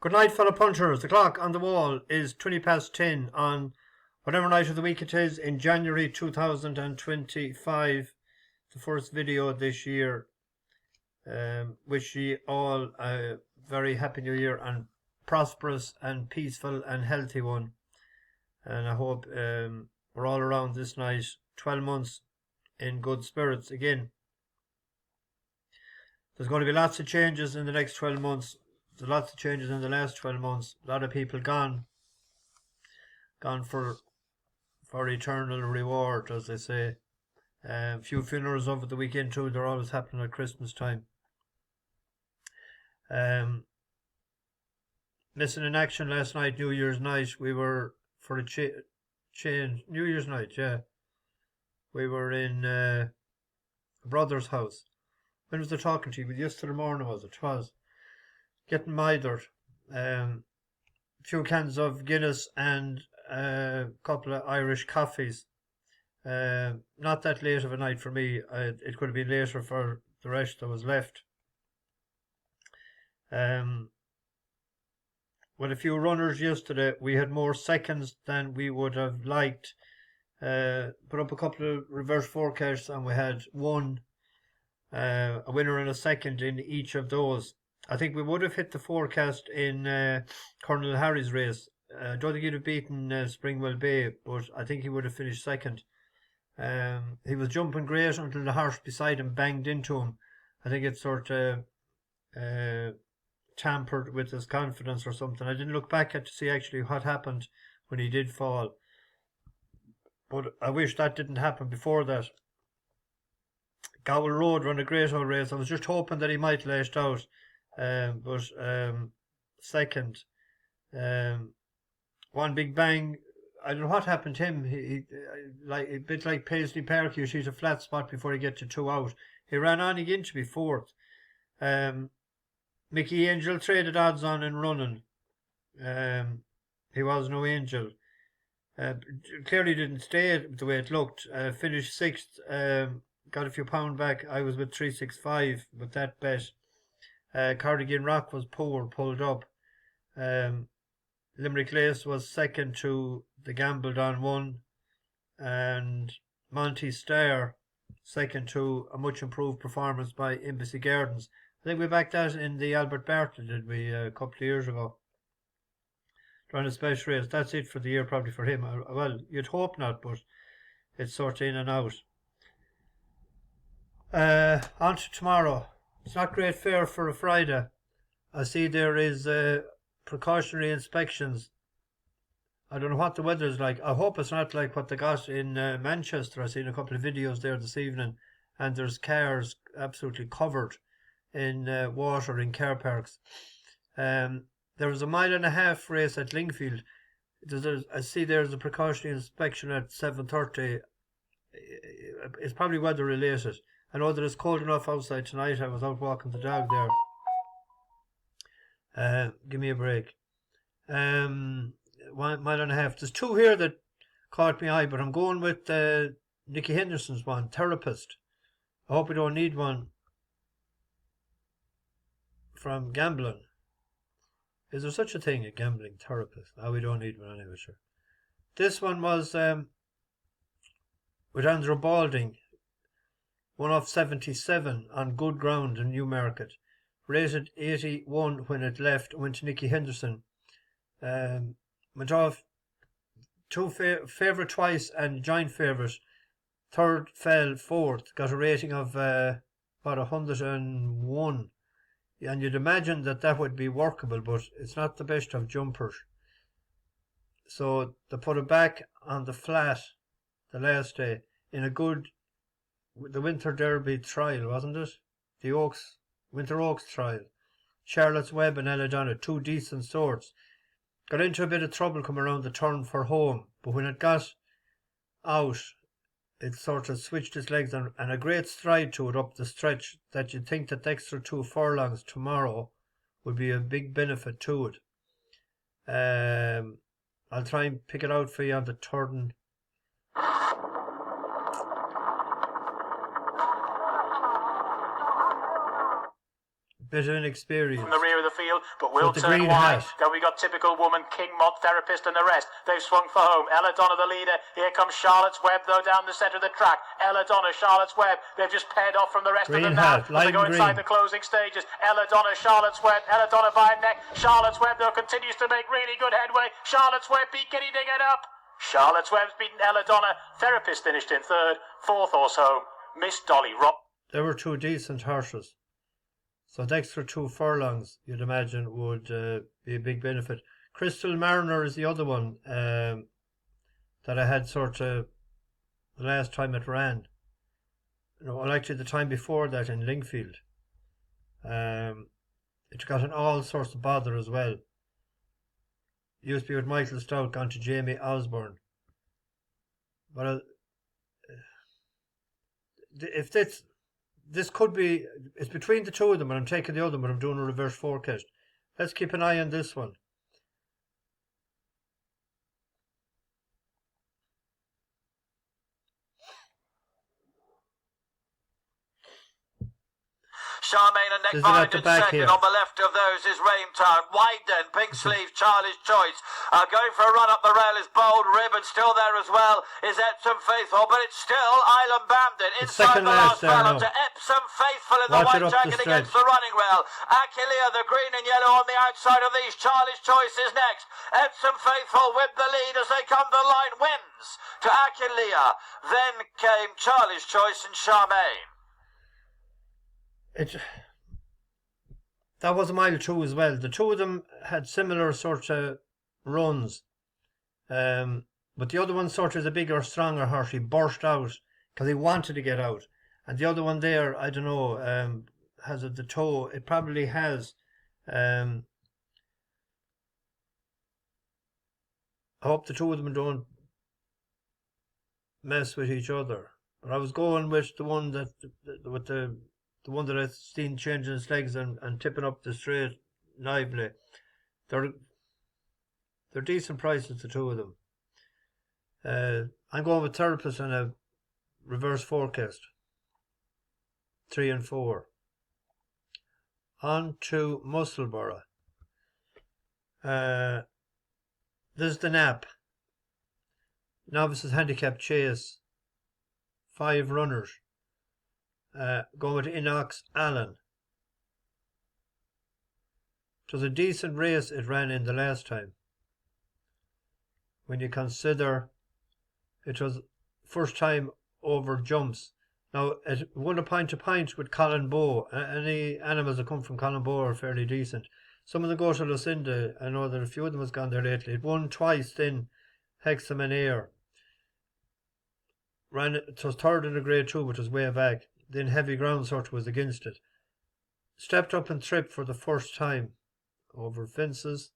Good night, fellow punchers. The clock on the wall is 20 past 10 on whatever night of the week it is in January 2025. The first video this year. Wish you all a very happy new year and prosperous and peaceful and healthy one. And I hope we're all around this night, 12 months in good spirits again. There's going to be lots of changes in the next 12 months. There's lots of changes in the last 12 months. A lot of people gone for eternal reward, as they say. A few funerals over the weekend too. They're always happening at Christmas time. Missing in action last night, New Year's night. We were for a change. New Year's night, yeah. We were in a brother's house. When was I talking to you? Yesterday morning was it? It was. Getting Meydan. A few cans of Guinness and a couple of Irish coffees. Not that late of a night for me. It could have been later for the rest that was left. With a few runners yesterday, we had more seconds than we would have liked. Put up a couple of reverse forecasts and we had a winner and a second in each of those. I think we would have hit the forecast in Colonel Harry's race. I don't think he'd have beaten Springwell Bay, but I think he would have finished second. He was jumping great until the horse beside him banged into him. I think it sort of tampered with his confidence or something. I didn't look back to see actually what happened when he did fall. But I wish that didn't happen before that. Gowell Road ran a great old race. I was just hoping that he might last out. But second. One Big Bang, I don't know what happened to him. He like a bit like Paisley Park, you see a flat spot before he get to 2 out. He ran on again to be fourth. Mickey Angel traded odds on and running. He was no angel. Clearly didn't stay the way it looked. Finished sixth. Got a few pound back. I was with 365 with that bet. Cardigan Rock was poor, pulled up. Limerick Lace was second to the Gambled on one, and Monty Star second to a much improved performance by Embassy Gardens. I think we backed that in the Albert Bartlett, did we, a couple of years ago. Trying a special race. That's it for the year, probably for him. Well, you'd hope not, but it's sort of in and out. On to tomorrow. It's not great fare for a Friday. I see there is precautionary inspections. I don't know what the weather's like. I hope it's not like what they got in Manchester. I've seen a couple of videos there this evening, and there's cars absolutely covered in water in car parks. There was a 1.5 mile race at Lingfield. I see there's a precautionary inspection at 7:30. It's probably weather related. I know that it's cold enough outside tonight. I was out walking the dog there. Give me a break. 1.5 miles. There's two here that caught my eye, but I'm going with Nicky Henderson's one, Therapist. I hope we don't need one from gambling. Is there such a thing, a gambling therapist? No, we don't need one anyway, sure. This one was with Andrew Balding. 1 off 77 on good ground in Newmarket. Rated 81 when it left. Went to Nicky Henderson. Went off two favourite twice and joint favourite. Third fell fourth. Got a rating of about 101. And you'd imagine that would be workable, but it's not the best of jumpers. So they put it back on the flat the last day in the Winter Derby trial, wasn't it? The Winter Oaks trial. Charlotte's Web and Eladonna, two decent sorts. Got into a bit of trouble coming around the turn for home, but when it got out, it sort of switched its legs and a great stride to it up the stretch that you'd think that the extra 2 furlongs tomorrow would be a big benefit to it. I'll try and pick it out for you on the turn. Bit of inexperience. From the rear of the field, but will turn wide. Then we got Typical Woman, King Mod, Therapist and the rest. They've swung for home. Ella Donna the leader. Here comes Charlotte's Web though down the centre of the track. Ella Donna, Charlotte's Web. They've just paired off from the rest of them now. They go inside the closing stages. Ella Donna, Charlotte's Web. Ella Donna by a neck. Charlotte's Web though continues to make really good headway. Charlotte's Web beat Giddy Digging Up. Charlotte's Web's beaten Ella Donna. Therapist finished in third. Fourth horse home, Miss Dolly Rock. There were two decent horses. So the extra 2 furlongs, you'd imagine, would be a big benefit. Crystal Mariner is the other one that I had sort of the last time it ran. Well, actually the time before that in Lingfield. It got in all sorts of bother as well. It used to be with Michael Stout, gone to Jamie Osborne. But if this could be, it's between the two of them, and I'm taking the other one, but I'm doing a reverse forecast. Let's keep an eye on this one. Charmaine and neck behind in second. On the left of those is Raintown. Meydan, Pink Sleeve, Charlie's Choice. Going for a run up the rail is Bold Ribbon. Still there as well is Epsom Faithful, but it's still Island Bandit. Inside the last battle to Epsom Faithful in the white jacket against the running rail. Aquilia, the green and yellow on the outside of these. Charlie's Choice is next. Epsom Faithful with the lead as they come the line. Wins to Aquilia. Then came Charlie's Choice and Charmaine. That was a mile 2 as well. The two of them had similar sort of runs, but the other one sort of is a bigger, stronger horse. He burst out because he wanted to get out, and the other one there, I don't know, has the toe. It probably has. I hope the two of them don't mess with each other. But I was going with the one that the one that I've seen changing his legs and tipping up the straight lively. They're decent prices, the two of them. I'm going with Therapist and a reverse forecast. 3 and 4. On to Musselburgh. This is the Nap. Novices Handicap Chase. 5 runners. Going with Inox Allen. It was a decent race it ran in the last time. When you consider it was first time over jumps. Now it won a point to point with Colin Bow. Any animals that come from Colin Bow are fairly decent. Some of them go to Lucinda. I know that a few of them has gone there lately. It won twice then Hexham and Air. It was third in the grade 2, which was way back. Then Heavy Ground sort of was against it. Stepped up and tripped for the first time over fences.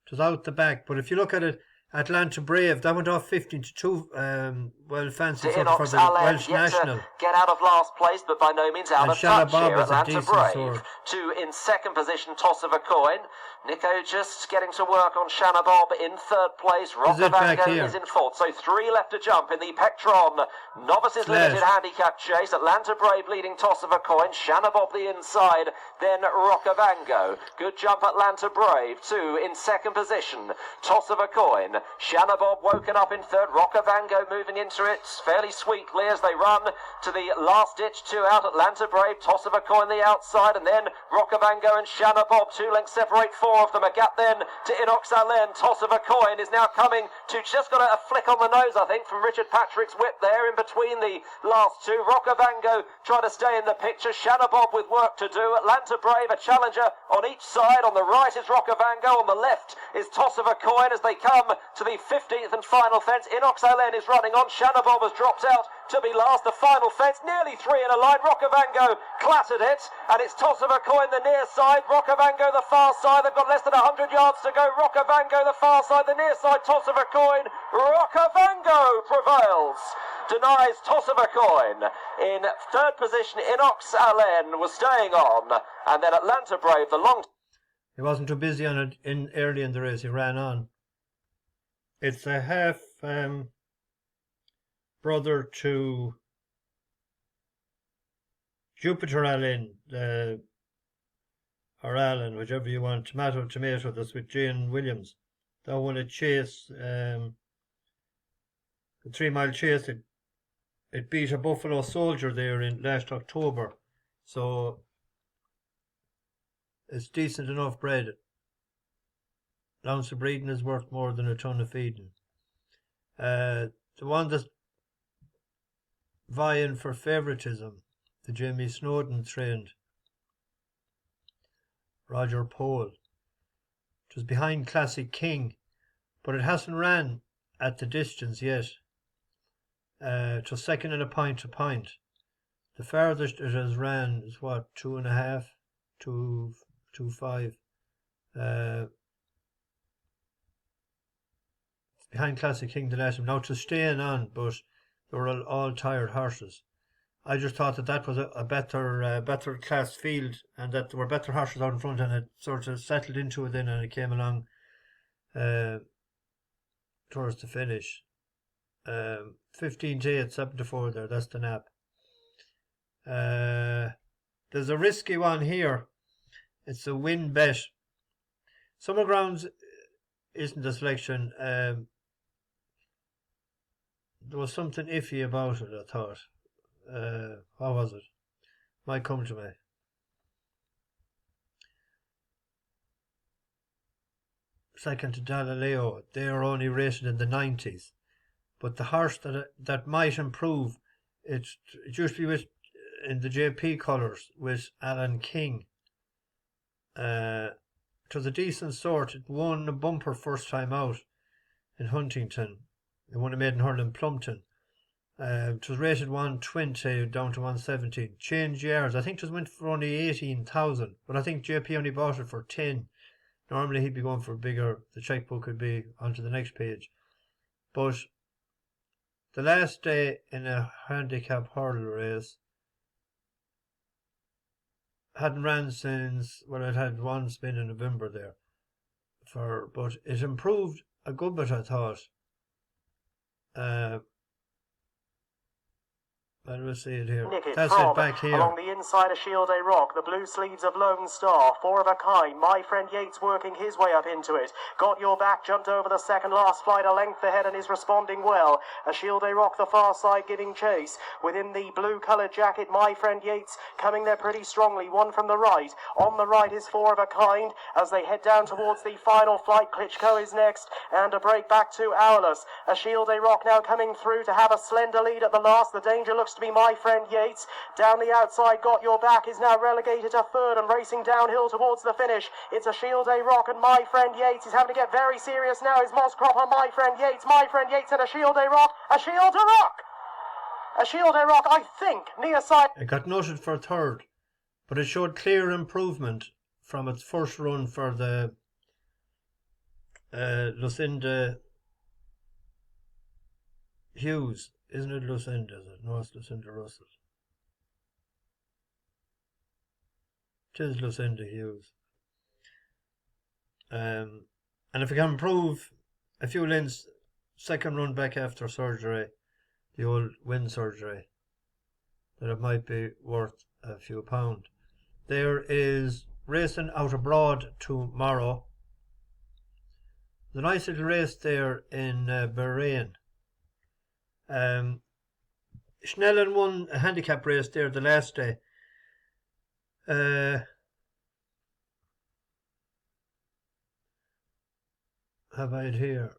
It was out the back, but if you look at it, Atlanta Brave, that went off 15-2. Well, fancy sort of for the Welsh National. Get out of last place, but by no means out of touch here. Atlanta Brave. Sword. 2 in second position, toss of a coin. Nico just getting to work on Shanna Bob in third place. Rockavango is in fourth. So 3 left to jump in the Pectron Novices Limited Handicap Chase. Atlanta Brave leading toss of a coin. Shanna Bob the inside. Then Rockavango. Good jump Atlanta Brave. 2 in second position. Toss of a coin. Shanna Bob woken up in third. Rockavango moving into it fairly sweetly as they run to the last ditch. 2 out. Atlanta Brave. Toss of a coin the outside. And then Rockavango and Shanna Bob. 2 lengths separate 4 of them. A gap then to Inox Allen. Toss of a coin is now coming to just got a flick on the nose, I think, from Richard Patrick's whip there in between the last 2. Rockavango trying to stay in the picture. Shanna Bob with work to do. Atlanta Brave, a challenger on each side. On the right is Rockavango. On the left is Toss of a Coin as they come to the 15th and final fence. Inox Allen is running on. Shanna Bob has dropped out to be last. The final fence, nearly 3 in a line. Rockavango clattered it, and it's Toss of a Coin the near side. Rockavango the far side. They've got less than 100 yards to go. Rockavango the far side, the near side. Toss of a Coin. Rockavango prevails. Denies Toss of a Coin. In third position, Inox Allen was staying on, and then Atlanta Brave, the long. He wasn't too busy on it early in the race. He ran on. It's a half brother to Jupiter Allen, the or Allen, whichever you want, tomato, that's with Jane Williams. That won a chase, the 3 mile chase. It beat a Buffalo Soldier there in last October. So it's decent enough bred. An ounce of breeding is worth more than a ton of feeding. The one that's vying for favouritism, the Jamie Snowden trained Roger Pole. It was behind Classic King, but it hasn't ran at the distance yet. It was second in a point to point. The farthest it has ran is what, 2.5, 2.5. Behind Classic King the last time. Now to staying on, but they were all tired horses. I just thought that was a better class field, and that there were better horses out in front, and it sort of settled into it then, and it came along towards the finish. 15 to 8, 7 to 4 there, that's the nap. There's a risky one here. It's a win bet. Summer Grounds isn't a selection. There was something iffy about it, I thought. What was it? Might come to me. Second to Galileo. They are only rated in the 90s. But the horse that might improve, it used to be in the JP colours with Alan King. It was a decent sort. It won a bumper first time out in Huntington. It won a Meydan hurl in Plumpton. It was rated 120 down to 117. Changed yards. I think it just went for only 18,000, but I think JP only bought it for 10. Normally he'd be going for bigger. The checkbook could be onto the next page. But the last day in a handicap hurdle race hadn't ran since, well, it had one spin in November there. But it improved a good bit, I thought. Let us see it here. That's it back here. Along the inside of Shield A Rock, the blue sleeves of Lone Star, 4 of a kind. My friend Yates working his way up into it. Got Your Back, jumped over the second last flight a length ahead and is responding well. A Shield A Rock the far side giving chase. Within the blue coloured jacket, My Friend Yates coming there pretty strongly. One from the right. On the right is 4 of a kind. As they head down towards the final flight, Klitschko is next. And a break back to Owless. A Shield A Rock now coming through to have a slender lead at the last. The danger looks to be My Friend Yates. Down the outside, Got Your Back is now relegated to third and racing downhill towards the finish. It's a Shield A Rock and My Friend Yates is having to get very serious now. Is Moscrop on My Friend Yates. My Friend Yates and a Shield A Rock. A Shield A Rock! A Shield A Rock, I think, near side. It got noted for third, but it showed clear improvement from its first run for the Lucinda Hughes. Isn't it Lucinda? Is it? No, it's Lucinda Russell. It is Lucinda Hughes. And if it can improve a few lengths, second run back after surgery, the old wind surgery, that it might be worth a few pound. There is racing out abroad tomorrow. The nice little race there in Bahrain. Schnellen won a handicap race there the last day. Have I it here?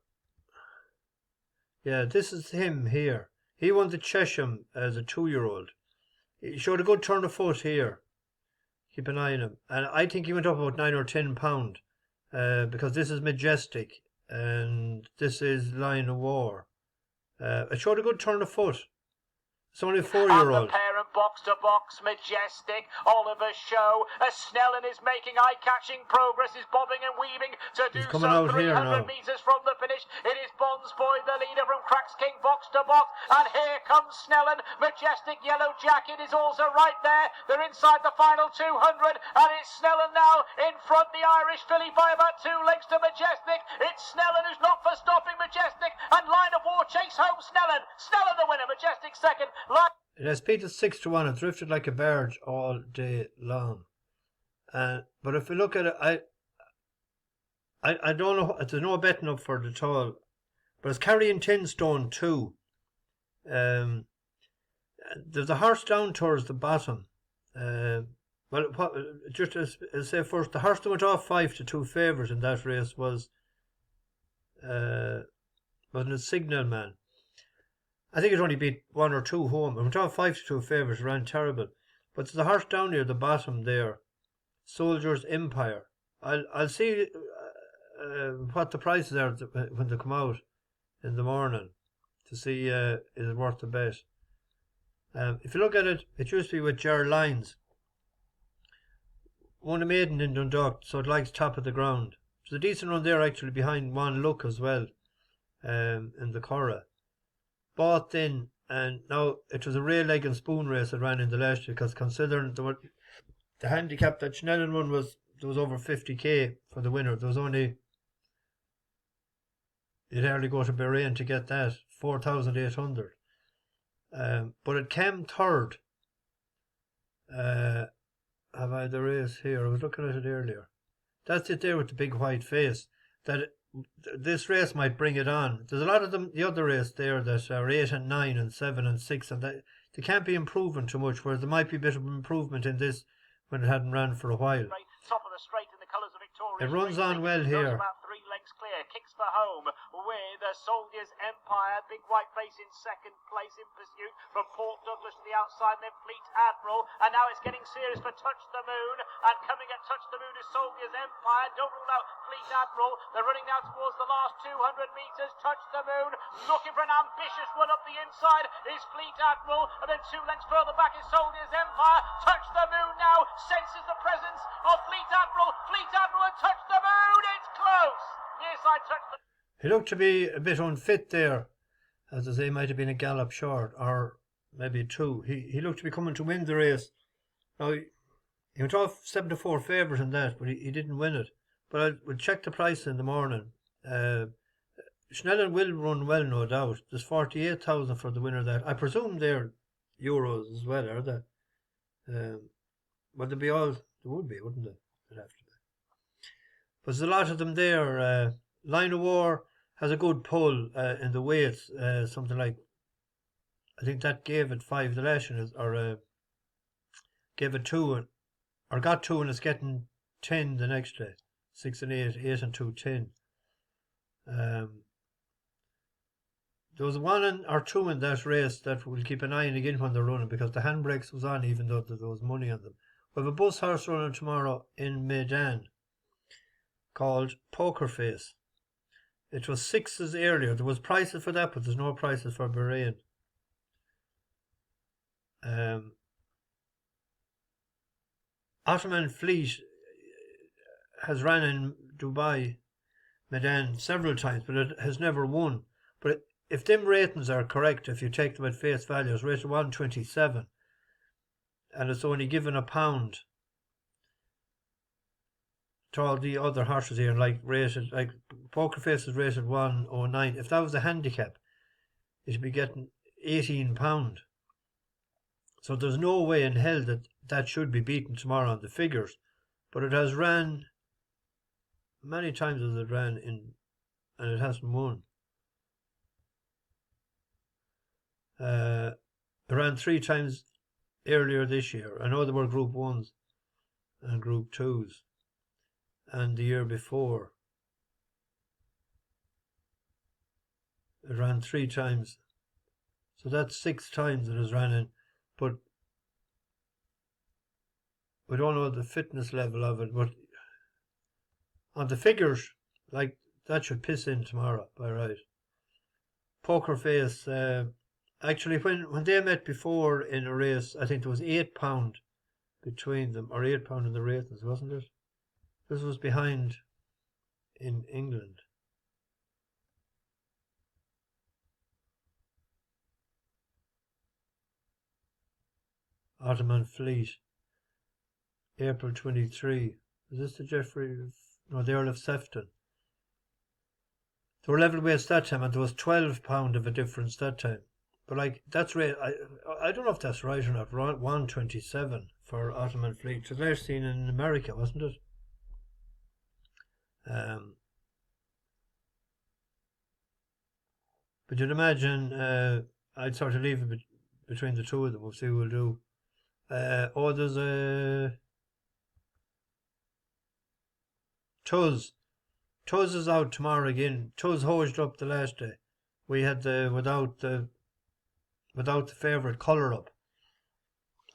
Yeah, this is him here. He won the Chesham as a 2-year-old. He showed a good turn of foot here. Keep an eye on him. And I think he went up about 9 or 10 pound. Because this is Majestic and this is Line of War. It showed a good turn of foot. It's only a 4-year-old. Box to box, Majestic, Oliver Show. Snellen is making eye-catching progress, is bobbing and weaving to do so 300 metres from the finish. It is Bonds Boy, the leader from Cracks King, box to box, and here comes Snellen. Majestic Yellow Jacket is also right there. They're inside the final 200, and it's Snellen now in front, the Irish filly by about 2 lengths to Majestic. It's Snellen who's not for stopping Majestic, and Line of War chase home Snellen. Snellen the winner, Majestic second. It has beat 6 to 1 and drifted like a barge all day long. But if you look at it, I don't know. There's no betting up for it at all. But it's carrying 10 stone too. There's a horse down towards the bottom. Just as say first, the horse that went off 5-2 favours in that race wasn't a Signal Man. I think it only beat 1 or 2 home. It went off 5-2 favours, ran terrible. But there's a horse down near the bottom there, Soldier's Empire. I'll see what the prices are when they come out in the morning to see is it worth the bet. If you look at it, it used to be with Ger Lines. Won a maiden in Dundalk, so it likes top of the ground. There's a decent run there actually behind One Look as well, in the Curragh. Bought then, and now it was a rail leg and spoon race that ran in the last year, because considering the handicap that Schnellen won was there was over 50k for the winner. There was only, you'd hardly go to Bahrain to get that, 4,800. But it came third. Have I the race here? I was looking at it earlier. That's it there with the big white face. This race might bring it on. There's a lot of them, the other race there that are 8 and 9 and 7 and 6, and they can't be improving too much, whereas there might be a bit of improvement in this when it hadn't ran for a while. Top of the straight in the colours of Victoria. It runs on well here. About 3 lengths clear, kicks for home with the Soldier's Empire. Big white face in second place in pursuit from Port Douglas to the outside, and then Fleet Admiral, and now it's getting serious for Touch the Moon, and coming at Touch the Moon is Soldier's Empire. Don't rule out Fleet Admiral. They're running now towards the last 200 metres. Touch the Moon looking for an ambitious one up the inside is Fleet Admiral, and then 2 lengths further back is Soldier's Empire. Touch the Moon now senses the presence of Fleet Admiral and Touch the Moon. It's close. Yes, I touched the... He looked to be a bit unfit there, as I say, might have been a gallop short, or maybe 2. He looked to be coming to win the race. Now, he went off 7-4 favours in that, but he didn't win it. But we'll check the price in the morning. Schnellen will run well, no doubt. There's 48,000 for the winner of that. I presume they're euros as well, are they? Well, they'd be all... They would be, wouldn't they? They'd have to be. But there's a lot of them there. Line of War has a good pull in the weights. Something like, I think that gave it 5 the last year, or gave it 2, or got 2, and it's getting 10 the next day. 6 and 8, 8 and 2, 10. There was 1 or 2 in that race that we'll keep an eye on again when they're running, because the handbrakes was on even though there was money on them. We have a bus horse running tomorrow in Meydan called Poker Face. It was 6s earlier. There was prices for that, but there's no prices for Bahrain. Ottoman Fleet has ran in Dubai, Meydan, several times, but it has never won. But if them ratings are correct, if you take them at face value, it's rated 127, and it's only given £1 to all the other horses here, like Poker Face is rated 109. If that was a handicap, it should be getting £18. So there's no way in hell that should be beaten tomorrow on the figures. But it has ran many times as it ran in, and it hasn't won. It ran 3 times earlier this year. I know there were Group 1s and Group 2s, and the year before it ran 3 times. So that's 6 times it has ran in, but we don't know the fitness level of it. But on the figures, like, that should piss in tomorrow by right. Poker Face, actually when they met before in a race, I think there was £8 between them, or £8 in the ratings, wasn't it? This was behind in England. Ottoman Fleet, April 23. Is this the Jeffrey? No, the Earl of Sefton. They were level weights that time, and there was £12 of a difference that time. But like that's right. I don't know if that's right or not. 127 for Ottoman fleet. So they're seen in America, wasn't it? But you'd imagine I'd sort of leave it between the two of them. We'll see what we'll do. There's a Tuz. Tuz is out tomorrow again. Tuz hosed up the last day. We had the without the favourite colour up.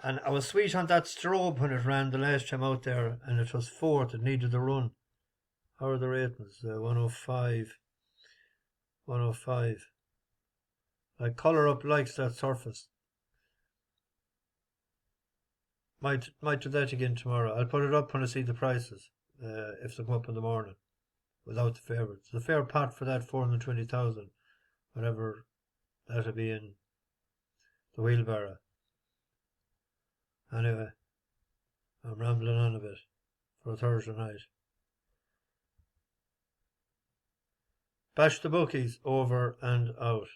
And I was sweet on that strobe when it ran the last time out there, and it was fourth. It needed the run. How are the ratings? 105. 105. Like colour up likes that surface. Might do that again tomorrow. I'll put it up when I see the prices. If they come up in the morning. Without the favourites. The fair pot for that 420,000. Whatever that'll be in the wheelbarrow. Anyway, I'm rambling on a bit for a Thursday night. Bash the bookies, over and out.